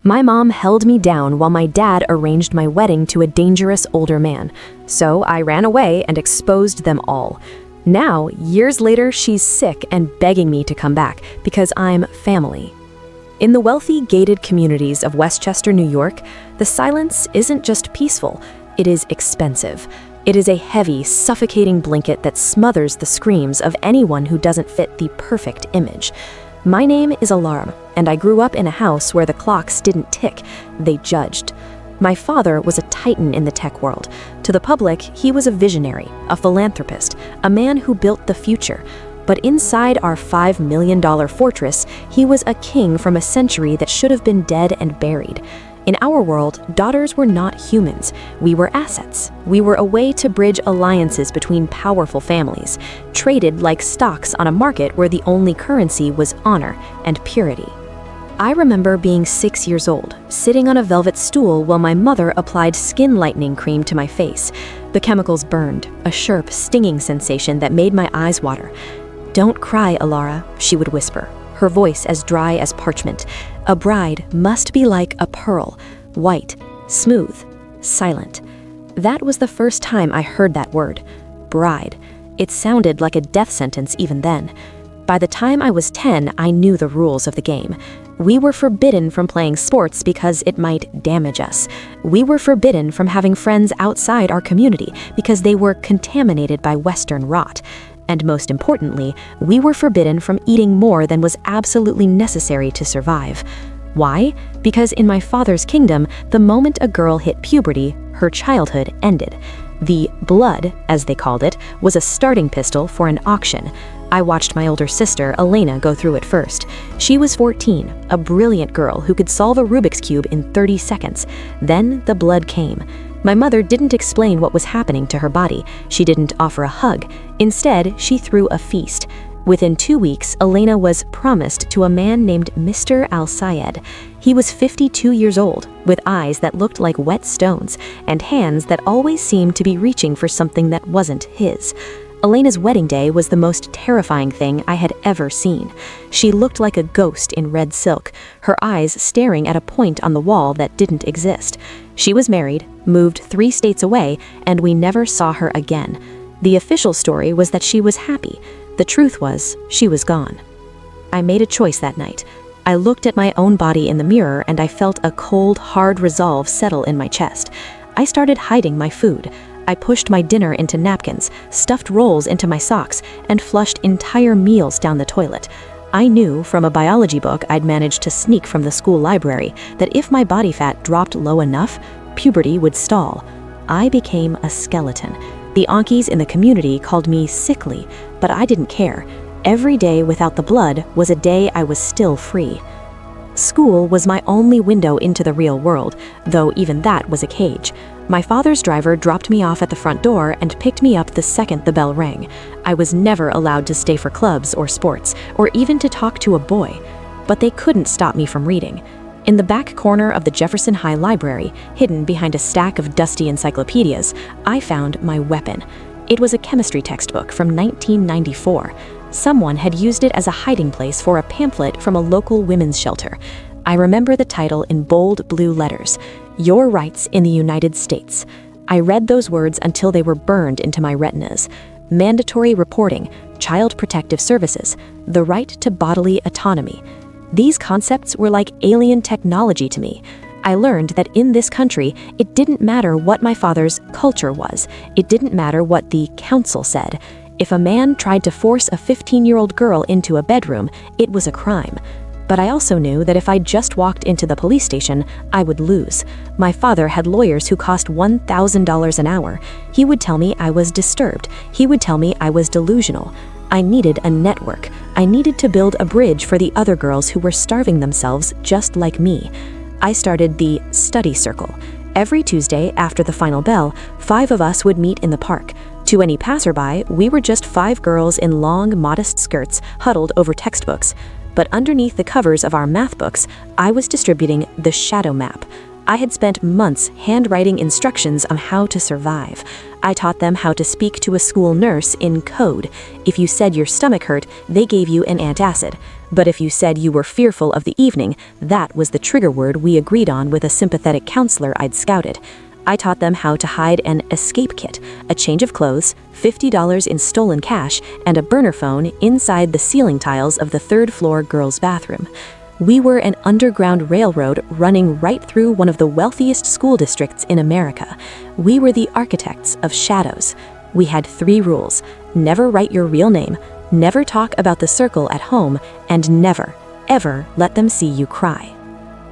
My mom held me down while my dad arranged my wedding to a dangerous older man, so I ran away and exposed them all. Now, years later, she's sick and begging me to come back because I'm family. In the wealthy, gated communities of Westchester, New York, the silence isn't just peaceful, it is expensive. It is a heavy, suffocating blanket that smothers the screams of anyone who doesn't fit the perfect image. My name is Alarm, and I grew up in a house where the clocks didn't tick, they judged. My father was a titan in the tech world. To the public, he was a visionary, a philanthropist, a man who built the future. But inside our $5 million fortress, he was a king from a century that should have been dead and buried. In our world, daughters were not humans. We were assets. We were a way to bridge alliances between powerful families, traded like stocks on a market where the only currency was honor and purity. I remember being 6 years old, sitting on a velvet stool while my mother applied skin lightening cream to my face. The chemicals burned, a sharp, stinging sensation that made my eyes water. "Don't cry, Alara," she would whisper, her voice as dry as parchment. "A bride must be like a pearl, white, smooth, silent." That was the first time I heard that word, bride. It sounded like a death sentence even then. By the time I was 10, I knew the rules of the game. We were forbidden from playing sports because it might damage us. We were forbidden from having friends outside our community because they were contaminated by Western rot. And most importantly, we were forbidden from eating more than was absolutely necessary to survive. Why? Because in my father's kingdom, the moment a girl hit puberty, her childhood ended. The blood, as they called it, was a starting pistol for an auction. I watched my older sister, Elena, go through it first. She was 14, a brilliant girl who could solve a Rubik's Cube in 30 seconds. Then the blood came. My mother didn't explain what was happening to her body. She didn't offer a hug. Instead, she threw a feast. Within 2 weeks, Elena was promised to a man named Mr. Al-Sayed. He was 52 years old, with eyes that looked like wet stones, and hands that always seemed to be reaching for something that wasn't his. Elena's wedding day was the most terrifying thing I had ever seen. She looked like a ghost in red silk, her eyes staring at a point on the wall that didn't exist. She was married, moved 3 states away, and we never saw her again. The official story was that she was happy. The truth was, she was gone. I made a choice that night. I looked at my own body in the mirror and I felt a cold, hard resolve settle in my chest. I started hiding my food. I pushed my dinner into napkins, stuffed rolls into my socks, and flushed entire meals down the toilet. I knew from a biology book I'd managed to sneak from the school library that if my body fat dropped low enough, puberty would stall. I became a skeleton. The Ankies in the community called me sickly, but I didn't care. Every day without the blood was a day I was still free. School was my only window into the real world, though even that was a cage. My father's driver dropped me off at the front door and picked me up the second the bell rang. I was never allowed to stay for clubs or sports, or even to talk to a boy. But they couldn't stop me from reading. In the back corner of the Jefferson High Library, hidden behind a stack of dusty encyclopedias, I found my weapon. It was a chemistry textbook from 1994. Someone had used it as a hiding place for a pamphlet from a local women's shelter. I remember the title in bold blue letters, "Your Rights in the United States." I read those words until they were burned into my retinas. Mandatory reporting, child protective services, the right to bodily autonomy. These concepts were like alien technology to me. I learned that in this country, it didn't matter what my father's culture was. It didn't matter what the council said. If a man tried to force a 15-year-old girl into a bedroom, it was a crime. But I also knew that if I just walked into the police station, I would lose. My father had lawyers who cost $1,000 an hour. He would tell me I was disturbed. He would tell me I was delusional. I needed a network. I needed to build a bridge for the other girls who were starving themselves just like me. I started the study circle. Every Tuesday after the final bell, 5 of us would meet in the park. To any passerby, we were just 5 girls in long, modest skirts huddled over textbooks. But underneath the covers of our math books, I was distributing the shadow map. I had spent months handwriting instructions on how to survive. I taught them how to speak to a school nurse in code. If you said your stomach hurt, they gave you an antacid. But if you said you were fearful of the evening, that was the trigger word we agreed on with a sympathetic counselor I'd scouted. I taught them how to hide an escape kit, a change of clothes, $50 in stolen cash, and a burner phone inside the ceiling tiles of the third-floor girls' bathroom. We were an underground railroad running right through one of the wealthiest school districts in America. We were the architects of shadows. We had 3 rules: never write your real name, never talk about the circle at home, and never, ever let them see you cry.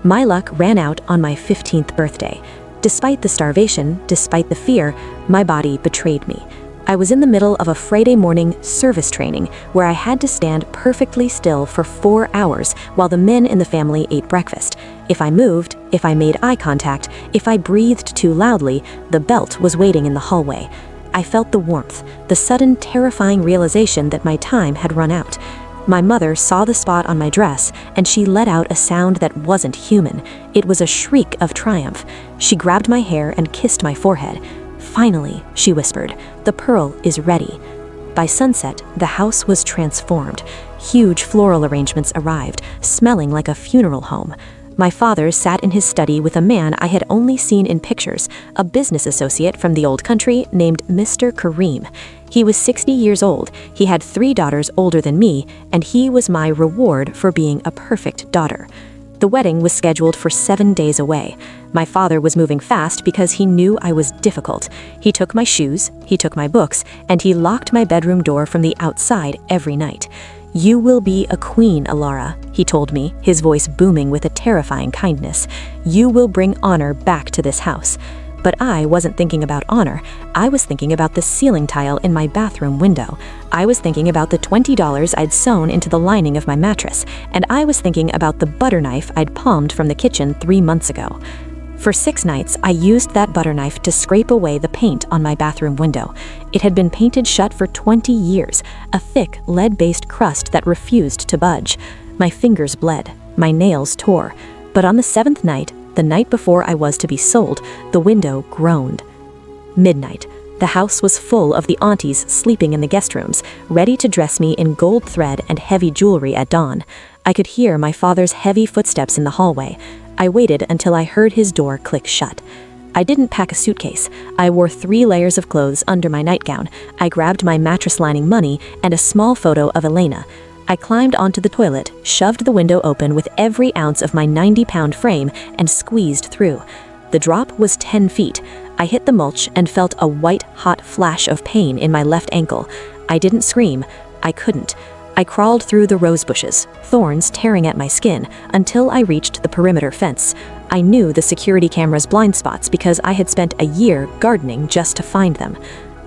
My luck ran out on my 15th birthday. Despite the starvation, despite the fear, my body betrayed me. I was in the middle of a Friday morning service training where I had to stand perfectly still for 4 hours while the men in the family ate breakfast. If I moved, if I made eye contact, if I breathed too loudly, the belt was waiting in the hallway. I felt the warmth, the sudden terrifying realization that my time had run out. My mother saw the spot on my dress, and she let out a sound that wasn't human. It was a shriek of triumph. She grabbed my hair and kissed my forehead. "Finally," she whispered, "the pearl is ready." By sunset, the house was transformed. Huge floral arrangements arrived, smelling like a funeral home. My father sat in his study with a man I had only seen in pictures, a business associate from the old country named Mr. Kareem. He was 60 years old, he had 3 daughters older than me, and he was my reward for being a perfect daughter. The wedding was scheduled for 7 days away. My father was moving fast because he knew I was difficult. He took my shoes, he took my books, and he locked my bedroom door from the outside every night. "You will be a queen, Alara," he told me, his voice booming with a terrifying kindness. "You will bring honor back to this house." But I wasn't thinking about honor. I was thinking about the ceiling tile in my bathroom window. I was thinking about the $20 I'd sewn into the lining of my mattress, and I was thinking about the butter knife I'd palmed from the kitchen 3 months ago. For 6 nights, I used that butter knife to scrape away the paint on my bathroom window. It had been painted shut for 20 years, a thick, lead-based crust that refused to budge. My fingers bled, my nails tore. But on the 7th night, the night before I was to be sold, the window groaned. Midnight. The house was full of the aunties sleeping in the guest rooms, ready to dress me in gold thread and heavy jewelry at dawn. I could hear my father's heavy footsteps in the hallway. I waited until I heard his door click shut. I didn't pack a suitcase. I wore 3 layers of clothes under my nightgown. I grabbed my mattress lining money and a small photo of Elena. I climbed onto the toilet, shoved the window open with every ounce of my 90-pound frame, and squeezed through. The drop was 10 feet. I hit the mulch and felt a white-hot flash of pain in my left ankle. I didn't scream. I couldn't. I crawled through the rose bushes, thorns tearing at my skin, until I reached the perimeter fence. I knew the security camera's blind spots because I had spent a year gardening just to find them.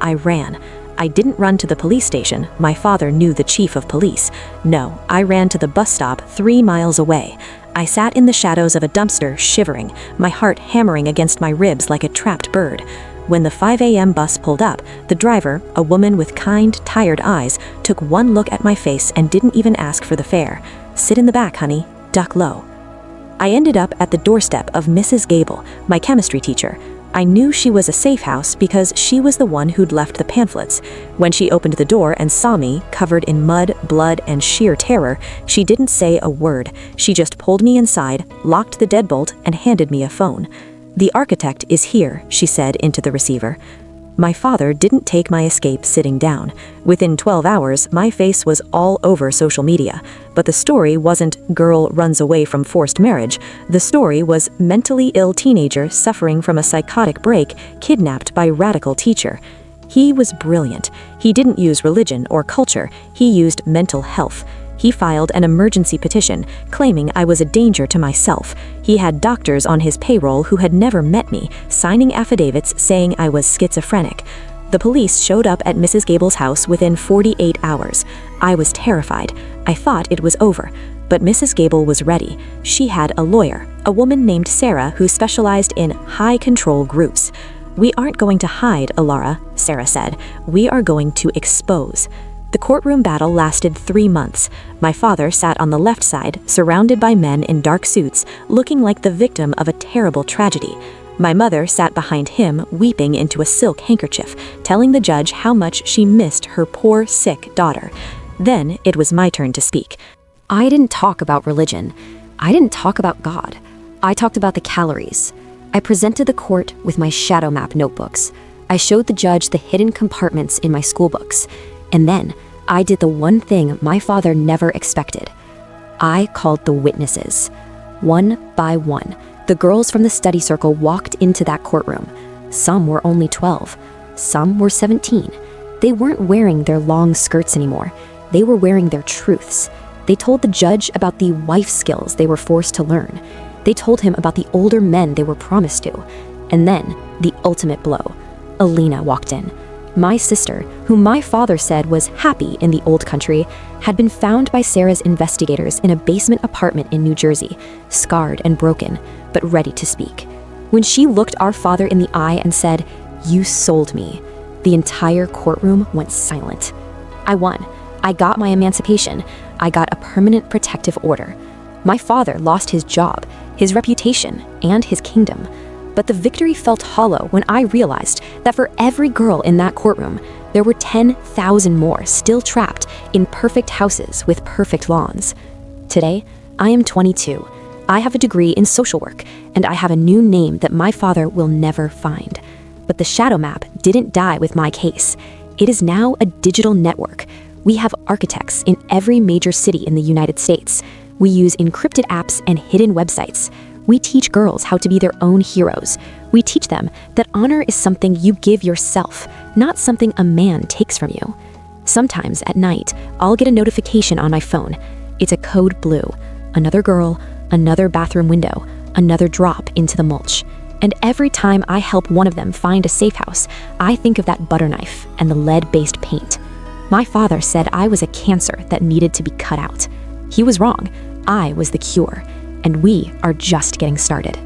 I ran. I didn't run to the police station. My father knew the chief of police. No, I ran to the bus stop 3 miles away. I sat in the shadows of a dumpster, shivering, my heart hammering against my ribs like a trapped bird. When the 5 a.m. bus pulled up, the driver, a woman with kind, tired eyes, took one look at my face and didn't even ask for the fare. "Sit in the back, honey. Duck low." I ended up at the doorstep of Mrs. Gable, my chemistry teacher. I knew she was a safe house because she was the one who'd left the pamphlets. When she opened the door and saw me, covered in mud, blood, and sheer terror, she didn't say a word. She just pulled me inside, locked the deadbolt, and handed me a phone. "The architect is here," she said into the receiver. My father didn't take my escape sitting down. Within 12 hours, my face was all over social media. But the story wasn't "girl runs away from forced marriage." The story was mentally ill teenager suffering from a psychotic break, kidnapped by radical teacher. He was brilliant. He didn't use religion or culture. He used mental health. He filed an emergency petition, claiming I was a danger to myself. He had doctors on his payroll who had never met me, signing affidavits saying I was schizophrenic. The police showed up at Mrs. Gable's house within 48 hours. I was terrified. I thought it was over. But Mrs. Gable was ready. She had a lawyer, a woman named Sarah who specialized in high-control groups. "We aren't going to hide, Alara," Sarah said. "We are going to expose." The courtroom battle lasted 3 months. My father sat on the left side, surrounded by men in dark suits, looking like the victim of a terrible tragedy. My mother sat behind him, weeping into a silk handkerchief, telling the judge how much she missed her poor, sick daughter. Then it was my turn to speak. I didn't talk about religion. I didn't talk about God. I talked about the calories. I presented the court with my shadow map notebooks. I showed the judge the hidden compartments in my school books. And then I did the one thing my father never expected. I called the witnesses. One by one, the girls from the study circle walked into that courtroom. Some were only 12. Some were 17. They weren't wearing their long skirts anymore. They were wearing their truths. They told the judge about the wife skills they were forced to learn. They told him about the older men they were promised to. And then, the ultimate blow. Alina walked in. My sister, whom my father said was happy in the old country, had been found by Sarah's investigators in a basement apartment in New Jersey, scarred and broken, but ready to speak. When she looked our father in the eye and said, "You sold me," the entire courtroom went silent. I won. I got my emancipation. I got a permanent protective order. My father lost his job, his reputation, and his kingdom. But the victory felt hollow when I realized that for every girl in that courtroom, there were 10,000 more still trapped in perfect houses with perfect lawns. Today, I am 22. I have a degree in social work, and I have a new name that my father will never find. But the shadow map didn't die with my case. It is now a digital network. We have architects in every major city in the United States. We use encrypted apps and hidden websites. We teach girls how to be their own heroes. We teach them that honor is something you give yourself, not something a man takes from you. Sometimes at night, I'll get a notification on my phone. It's a code blue. Another girl, another bathroom window, another drop into the mulch. And every time I help one of them find a safe house, I think of that butter knife and the lead-based paint. My father said I was a cancer that needed to be cut out. He was wrong. I was the cure. And we are just getting started.